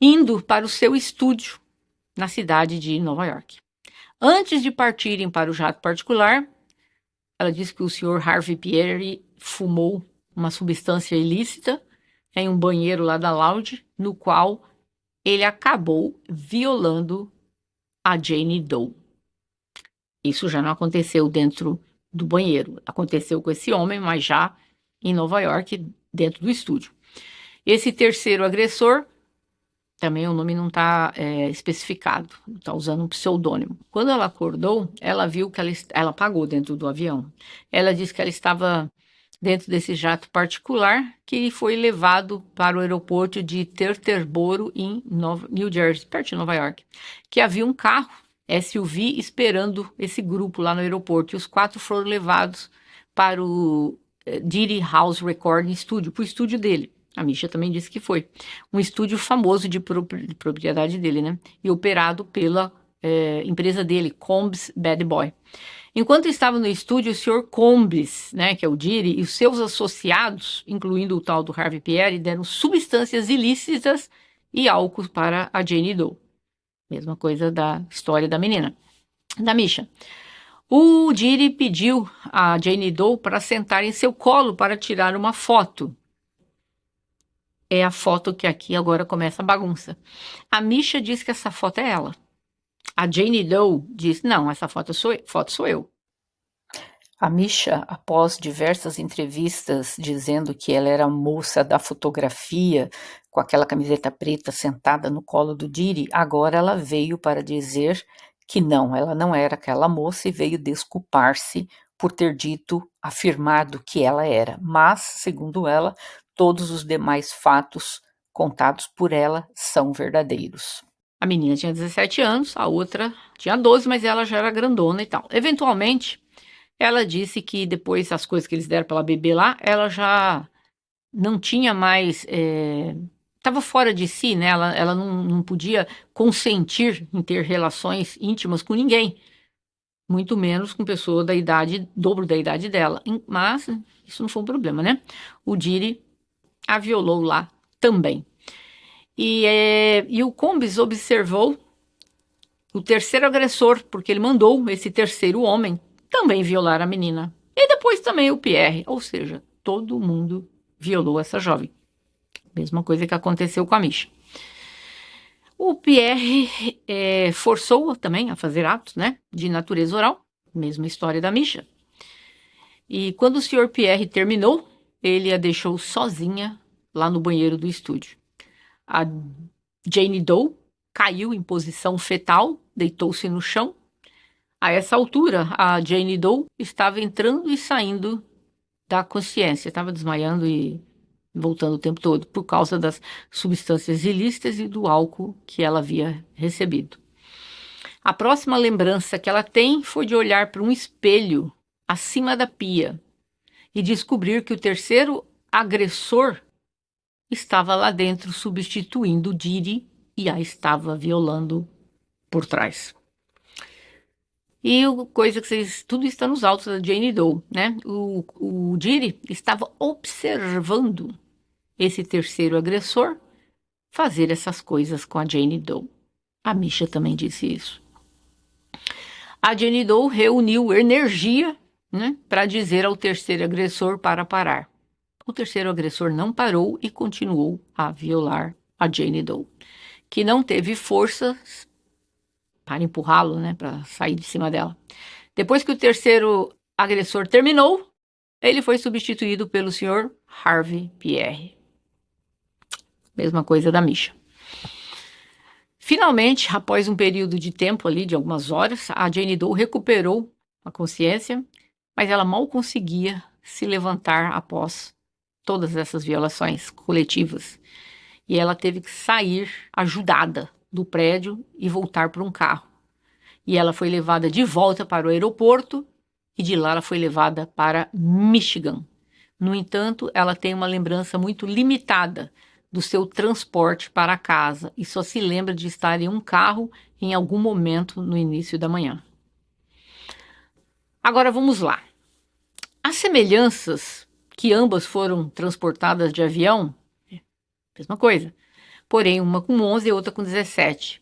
indo para o seu estúdio na cidade de Nova York. Antes de partirem para o jato particular, ela disse que o Sr. Harvey Pierre fumou uma substância ilícita em um banheiro lá da lounge, no qual ele acabou violando a Jane Doe. Isso já não aconteceu dentro do banheiro, aconteceu com esse homem, mas já em Nova York, dentro do estúdio. Esse terceiro agressor, também o nome não está especificado, está usando um pseudônimo. Quando ela acordou, ela viu que ela apagou dentro do avião. Ela disse que ela estava dentro desse jato particular que foi levado para o aeroporto de Teterboro, em New Jersey, perto de Nova York, que havia um carro SUV esperando esse grupo lá no aeroporto. E os 4 foram levados para o Diddy House Recording Studio, para o estúdio dele. A Misha também disse que foi um estúdio famoso de propriedade dele, né? E operado pela empresa dele, Combs Bad Boy. Enquanto estava no estúdio, o Sr. Combs, né, que é o Diddy, e os seus associados, incluindo o tal do Harvey Pierre, deram substâncias ilícitas e álcool para a Jane Doe. Mesma coisa da história da menina, da Misha. O Diddy pediu a Jane Doe para sentar em seu colo para tirar uma foto. É a foto que aqui agora começa a bagunça. A Misha diz que essa foto é ela. A Jane Doe diz, não, essa foto sou eu. A Misha, após diversas entrevistas dizendo que ela era a moça da fotografia, com aquela camiseta preta sentada no colo do Diddy, agora ela veio para dizer que não, ela não era aquela moça e veio desculpar-se por ter afirmado que ela era. Mas, segundo ela, todos os demais fatos contados por ela são verdadeiros. A menina tinha 17 anos, a outra tinha 12, mas ela já era grandona e tal. Eventualmente, ela disse que depois as coisas que eles deram para ela beber lá, ela já não tinha mais, estava fora de si, né? Ela não podia consentir em ter relações íntimas com ninguém, muito menos com pessoa da idade, dobro da idade dela. Mas isso não foi um problema, né? O Diddy a violou lá também. E o Combs observou o terceiro agressor, porque ele mandou esse terceiro homem também violar a menina. E depois também o Pierre, ou seja, todo mundo violou essa jovem. Mesma coisa que aconteceu com a Misha. O Pierre forçou-a também a fazer atos, né, de natureza oral, mesma história da Misha. E quando o Sr. Pierre terminou, ele a deixou sozinha lá no banheiro do estúdio. A Jane Doe caiu em posição fetal, deitou-se no chão. A essa altura, a Jane Doe estava entrando e saindo da consciência, estava desmaiando e voltando o tempo todo por causa das substâncias ilícitas e do álcool que ela havia recebido. A próxima lembrança que ela tem foi de olhar para um espelho acima da pia e descobrir que o terceiro agressor estava lá dentro substituindo o Diddy e a estava violando por trás. E coisa que tudo está nos autos da Jane Doe, né? O Diddy estava observando esse terceiro agressor fazer essas coisas com a Jane Doe. A Misha também disse isso. A Jane Doe reuniu energia, né, para dizer ao terceiro agressor para parar. O terceiro agressor não parou e continuou a violar a Jane Doe, que não teve forças para empurrá-lo, né, para sair de cima dela. Depois que o terceiro agressor terminou, ele foi substituído pelo Sr. Harvey Pierre. Mesma coisa da Misha. Finalmente, após um período de tempo ali, de algumas horas, a Jane Doe recuperou a consciência, mas ela mal conseguia se levantar após todas essas violações coletivas. E ela teve que sair ajudada do prédio e voltar para um carro. E ela foi levada de volta para o aeroporto e de lá ela foi levada para Michigan. No entanto, ela tem uma lembrança muito limitada do seu transporte para casa e só se lembra de estar em um carro em algum momento no início da manhã. Agora vamos lá. As semelhanças que ambas foram transportadas de avião, mesma coisa, porém uma com 11 e outra com 17.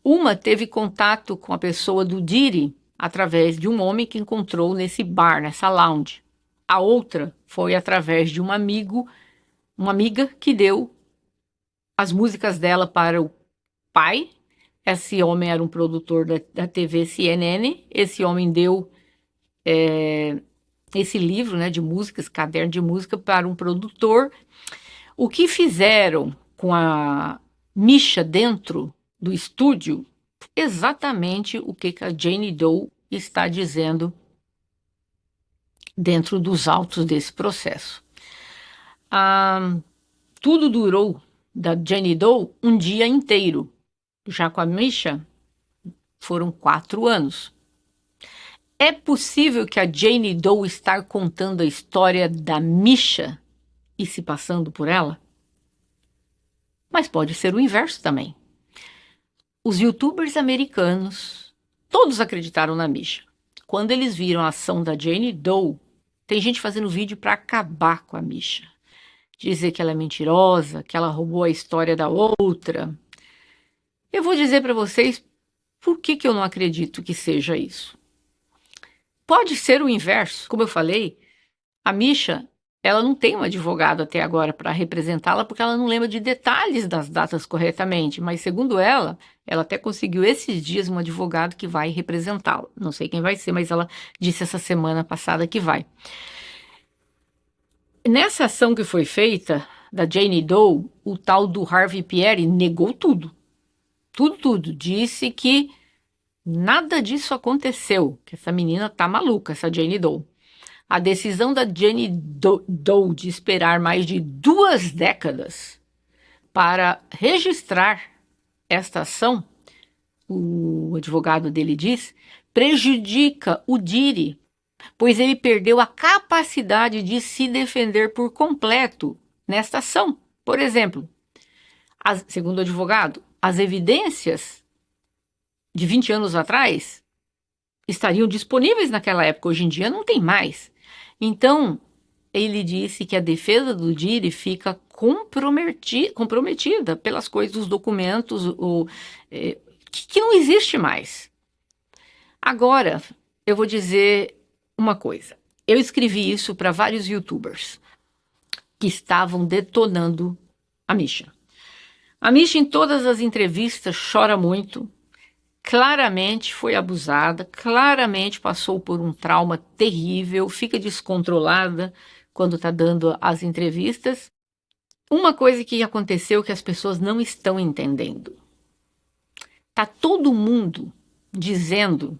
Uma teve contato com a pessoa do Didi através de um homem que encontrou nesse bar, nessa lounge. A outra foi através de uma amiga que deu as músicas dela para o pai. Esse homem era um produtor da TV CNN. Esse homem deu esse livro, né, de músicas, caderno de música, para um produtor. O que fizeram com a Misha dentro do estúdio, exatamente o que a Jane Doe está dizendo dentro dos autos desse processo. Tudo durou da Jane Doe um dia inteiro. Já com a Misha, foram 4 anos. É possível que a Jane Doe estar contando a história da Misha e se passando por ela? Mas pode ser o inverso também. Os youtubers americanos, todos acreditaram na Misha. Quando eles viram a ação da Jane Doe, tem gente fazendo vídeo para acabar com a Misha. Dizer que ela é mentirosa, que ela roubou a história da outra. Eu vou dizer para vocês por que eu não acredito que seja isso. Pode ser o inverso. Como eu falei, a Misha, ela não tem um advogado até agora para representá-la porque ela não lembra de detalhes das datas corretamente, mas segundo ela até conseguiu esses dias um advogado que vai representá-la. Não sei quem vai ser, mas ela disse essa semana passada que vai. Nessa ação que foi feita da Jane Doe, o tal do Harvey Pierre negou tudo. Tudo. Disse que nada disso aconteceu, que essa menina tá maluca, essa Jane Doe. A decisão da Jane Doe de esperar mais de 2 décadas para registrar esta ação, o advogado dele diz, prejudica o Didi, pois ele perdeu a capacidade de se defender por completo nesta ação. Por exemplo, segundo o advogado, as evidências de 20 anos atrás estariam disponíveis naquela época, hoje em dia não tem mais. Então, ele disse que a defesa do Didi fica comprometida pelas coisas, os documentos, que não existe mais. Agora, eu vou dizer uma coisa. Eu escrevi isso para vários youtubers que estavam detonando a Misha. A Misha, em todas as entrevistas, chora muito. Claramente foi abusada, claramente passou por um trauma terrível, fica descontrolada quando está dando as entrevistas. Uma coisa que aconteceu que as pessoas não estão entendendo. Tá todo mundo dizendo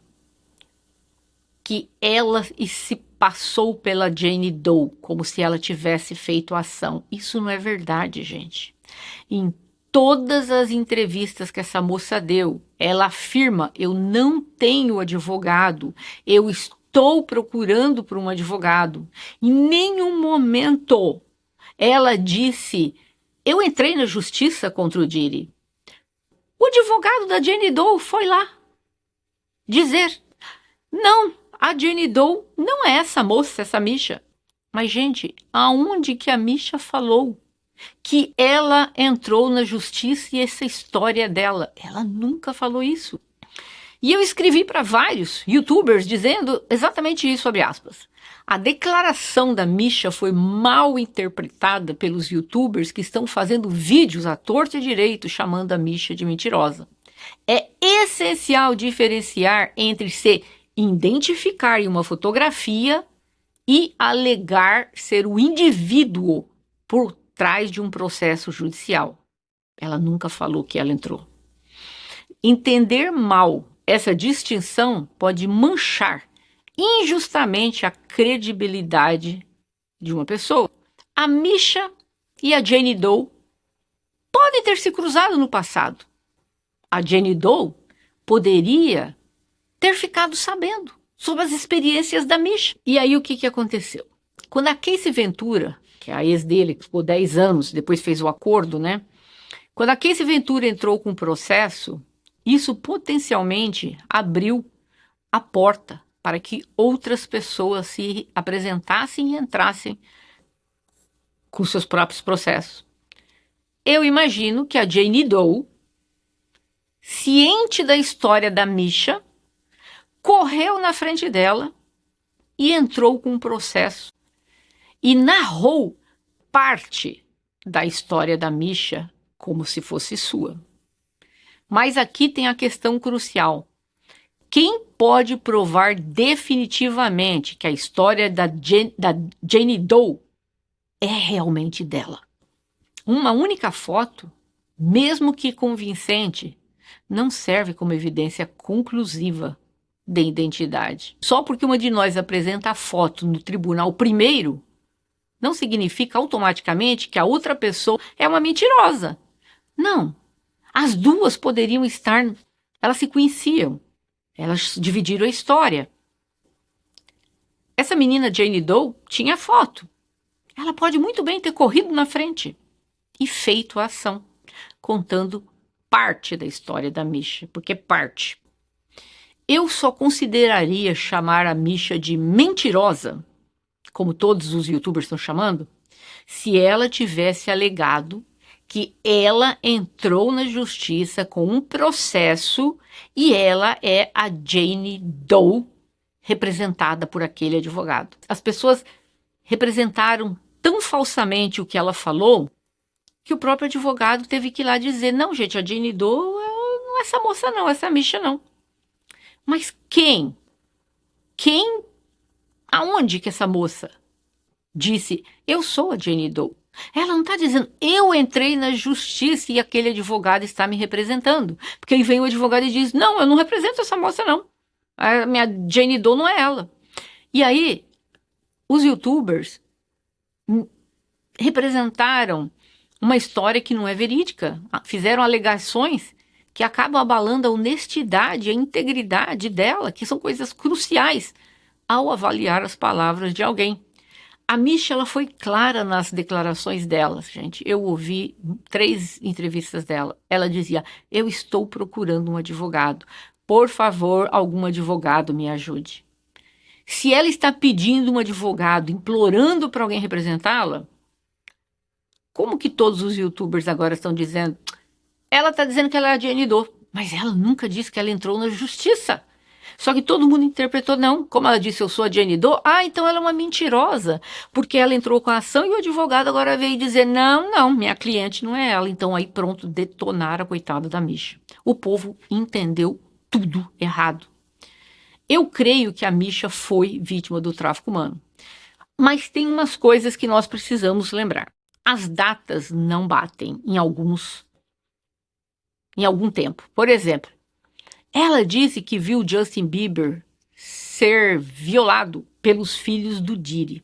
que ela se passou pela Jane Doe, como se ela tivesse feito a ação. Isso não é verdade, gente. Em todas as entrevistas que essa moça deu, ela afirma: eu não tenho advogado, eu estou procurando por um advogado. Em nenhum momento ela disse: eu entrei na justiça contra o Didi. O advogado da Jane Doe foi lá dizer: não, a Jane Doe não é essa moça, essa Misha. Mas, gente, aonde que a Misha falou que ela entrou na justiça e essa história dela? Ela nunca falou isso. E eu escrevi para vários youtubers dizendo exatamente isso, abre aspas. A declaração da Misha foi mal interpretada pelos youtubers que estão fazendo vídeos à torta e direito chamando a Misha de mentirosa. É essencial diferenciar entre se identificar em uma fotografia e alegar ser o indivíduo por trás de um processo judicial. Ela nunca falou que ela entrou. Entender mal essa distinção pode manchar injustamente a credibilidade de uma pessoa. A Misha e a Jane Doe podem ter se cruzado no passado. A Jane Doe poderia ter ficado sabendo sobre as experiências da Misha. E aí o que aconteceu? Quando a Casey Ventura, que é a ex dele, que ficou 10 anos, depois fez o acordo, né? Quando a Casey Ventura entrou com o processo, isso potencialmente abriu a porta para que outras pessoas se apresentassem e entrassem com seus próprios processos. Eu imagino que a Jane Doe, ciente da história da Misha, correu na frente dela e entrou com um processo e narrou parte da história da Misha como se fosse sua. Mas aqui tem a questão crucial. Quem pode provar definitivamente que a história da Jane Doe é realmente dela? Uma única foto, mesmo que convincente, não serve como evidência conclusiva de identidade. Só porque uma de nós apresenta a foto no tribunal primeiro, não significa automaticamente que a outra pessoa é uma mentirosa. Não. As duas poderiam estar... Elas se conheciam. Elas dividiram a história. Essa menina Jane Doe tinha foto. Ela pode muito bem ter corrido na frente e feito a ação, contando parte da história da Misha, porque parte. Eu só consideraria chamar a Misha de mentirosa, como todos os youtubers estão chamando, se ela tivesse alegado que ela entrou na justiça com um processo e ela é a Jane Doe representada por aquele advogado. As pessoas representaram tão falsamente o que ela falou que o próprio advogado teve que ir lá dizer: não, gente, a Jane Doe não é essa moça não, essa Misha não. Mas quem? Aonde que essa moça disse: eu sou a Jane Doe? Ela não está dizendo: eu entrei na justiça e aquele advogado está me representando. Porque aí vem o advogado e diz: não, eu não represento essa moça não. A minha Jane Doe não é ela. E aí, os youtubers representaram uma história que não é verídica. Fizeram alegações que acabam abalando a honestidade, a integridade dela, que são coisas cruciais ao avaliar as palavras de alguém. A Misha, ela foi clara nas declarações dela, gente. Eu ouvi 3 entrevistas dela. Ela dizia: eu estou procurando um advogado. Por favor, algum advogado me ajude. Se ela está pedindo um advogado, implorando para alguém representá-la, como que todos os youtubers agora estão dizendo? Ela está dizendo que ela é a Jane Doe, mas ela nunca disse que ela entrou na justiça. Só que todo mundo interpretou, não. Como ela disse, eu sou a Jane Doe, então ela é uma mentirosa, porque ela entrou com a ação e o advogado agora veio dizer: não, minha cliente não é ela. Então aí pronto, detonaram a coitada da Misha. O povo entendeu tudo errado. Eu creio que a Misha foi vítima do tráfico humano. Mas tem umas coisas que nós precisamos lembrar. As datas não batem em algum tempo. Por exemplo, ela disse que viu Justin Bieber ser violado pelos filhos do Diddy.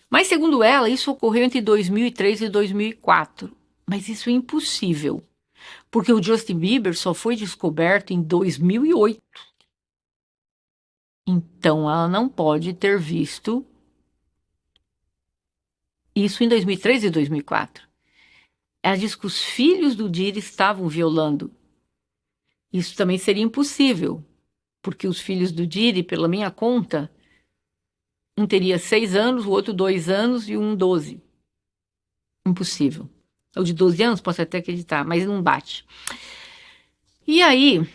Mas, segundo ela, isso ocorreu entre 2003 e 2004. Mas isso é impossível, porque o Justin Bieber só foi descoberto em 2008. Então, ela não pode ter visto isso em 2003 e 2004. Ela diz que os filhos do Diddy estavam violando. Isso também seria impossível, porque os filhos do Diddy, pela minha conta, um teria 6 anos, o outro 2 anos e um 12. Impossível. O de 12 anos posso até acreditar, mas não bate. E aí,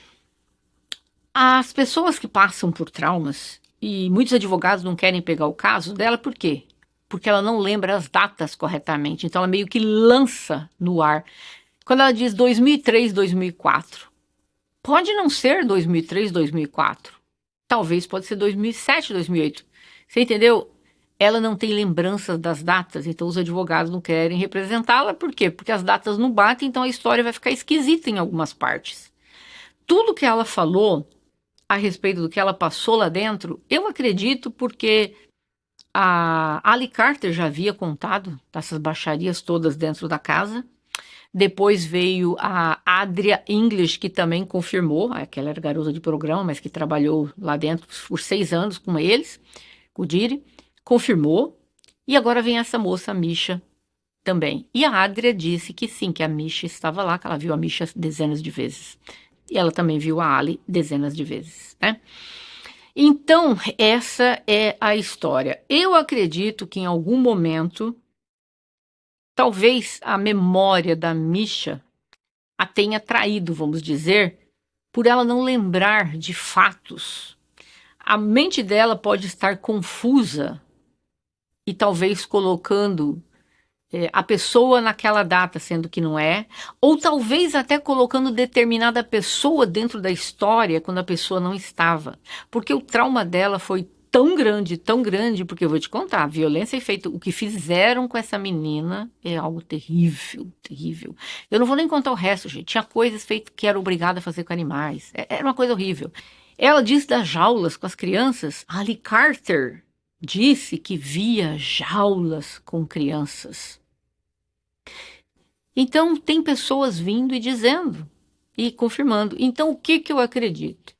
as pessoas que passam por traumas, e muitos advogados não querem pegar o caso dela, por quê? Porque ela não lembra as datas corretamente, então ela meio que lança no ar. Quando ela diz 2003, 2004, pode não ser 2003, 2004. Talvez pode ser 2007, 2008. Você entendeu? Ela não tem lembranças das datas, então os advogados não querem representá-la. Por quê? Porque as datas não batem, então a história vai ficar esquisita em algumas partes. Tudo que ela falou a respeito do que ela passou lá dentro, eu acredito porque a Ali Carter já havia contado dessas baixarias todas dentro da casa. Depois veio a Adria English, que também confirmou, aquela era garota de programa, mas que trabalhou lá dentro por 6 anos com eles, com o Diri, confirmou. E agora vem essa moça, a Misha, também. E a Adria disse que sim, que a Misha estava lá, que ela viu a Misha dezenas de vezes. E ela também viu a Ali dezenas de vezes, né? Então, essa é a história. Eu acredito que em algum momento, talvez a memória da Misha a tenha traído, vamos dizer, por ela não lembrar de fatos. A mente dela pode estar confusa e talvez colocando a pessoa naquela data, sendo que não é, ou talvez até colocando determinada pessoa dentro da história quando a pessoa não estava, porque o trauma dela foi tão grande, porque eu vou te contar, a violência é feita, o que fizeram com essa menina é algo terrível, terrível. Eu não vou nem contar o resto, gente, tinha coisas feitas que era obrigada a fazer com animais, era uma coisa horrível. Ela disse das jaulas com as crianças, a Ali Carter disse que via jaulas com crianças. Então, tem pessoas vindo e dizendo e confirmando. Então, o que eu acredito?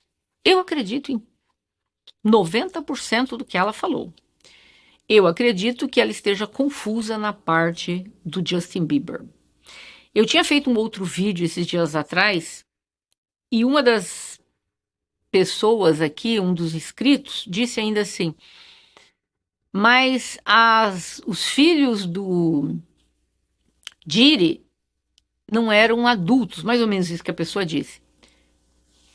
Eu acredito em 90% do que ela falou. Eu acredito que ela esteja confusa na parte do Justin Bieber. Eu tinha feito um outro vídeo esses dias atrás e uma das pessoas aqui, um dos inscritos, disse ainda assim: mas os filhos do Diri não eram adultos, mais ou menos isso que a pessoa disse.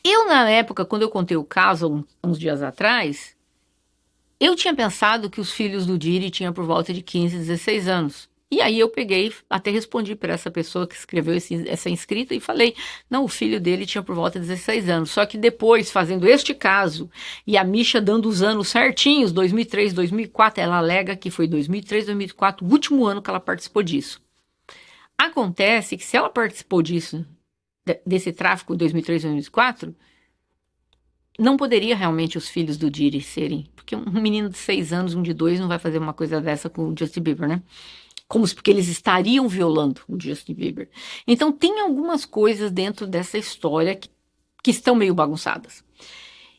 Eu, na época, quando eu contei o caso, uns dias atrás, eu tinha pensado que os filhos do Diri tinham por volta de 15, 16 anos. E aí eu peguei, até respondi para essa pessoa que escreveu essa inscrita e falei, não, o filho dele tinha por volta de 16 anos. Só que depois, fazendo este caso, e a Misha dando os anos certinhos, 2003, 2004, ela alega que foi 2003, 2004, o último ano que ela participou disso. Acontece que se ela participou disso, desse tráfico em 2003, 2004, não poderia realmente os filhos do Diri serem, porque um menino de 6 anos, um de 2, não vai fazer uma coisa dessa com o Justin Bieber, né? Porque eles estariam violando o Justin Bieber. Então tem algumas coisas dentro dessa história que estão meio bagunçadas.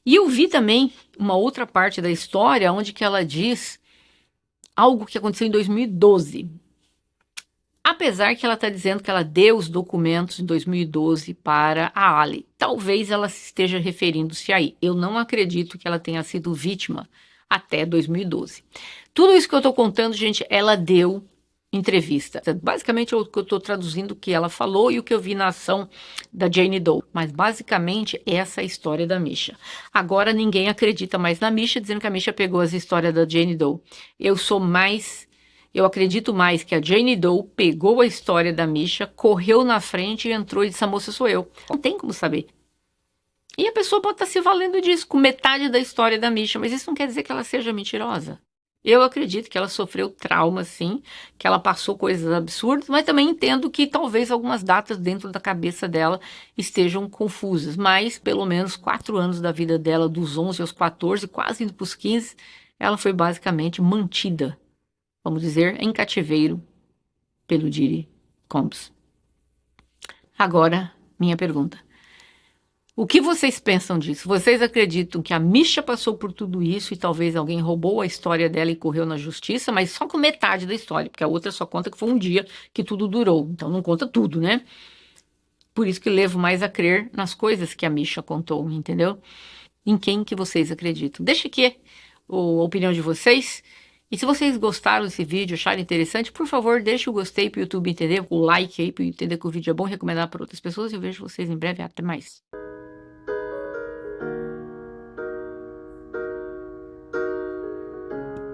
E eu vi também uma outra parte da história onde que ela diz algo que aconteceu em 2012. Apesar que ela está dizendo que ela deu os documentos em 2012 para a Ali. Talvez ela esteja referindo-se aí. Eu não acredito que ela tenha sido vítima até 2012. Tudo isso que eu estou contando, gente, ela deu entrevista. Basicamente, eu estou traduzindo o que ela falou e o que eu vi na ação da Jane Doe. Mas, basicamente, essa é a história da Misha. Agora, ninguém acredita mais na Misha, dizendo que a Misha pegou as histórias da Jane Doe. Eu acredito mais que a Jane Doe pegou a história da Misha, correu na frente e entrou e disse, essa moça sou eu. Não tem como saber. E a pessoa pode estar se valendo disso, com metade da história da Misha, mas isso não quer dizer que ela seja mentirosa. Eu acredito que ela sofreu trauma, sim, que ela passou coisas absurdas, mas também entendo que talvez algumas datas dentro da cabeça dela estejam confusas. Mas, pelo menos, 4 anos da vida dela, dos 11 aos 14, quase indo para os 15, ela foi basicamente mantida, vamos dizer, em cativeiro pelo Diddy Combs. Agora, minha pergunta. O que vocês pensam disso? Vocês acreditam que a Misha passou por tudo isso e talvez alguém roubou a história dela e correu na justiça, mas só com metade da história, porque a outra só conta que foi um dia que tudo durou, então não conta tudo, né? Por isso que levo mais a crer nas coisas que a Misha contou, entendeu? Em quem que vocês acreditam? Deixa aqui a opinião de vocês. E se vocês gostaram desse vídeo, acharam interessante, por favor, deixe o gostei para o YouTube entender, o like aí para entender que o vídeo é bom e recomendar para outras pessoas. Eu vejo vocês em breve. Até mais.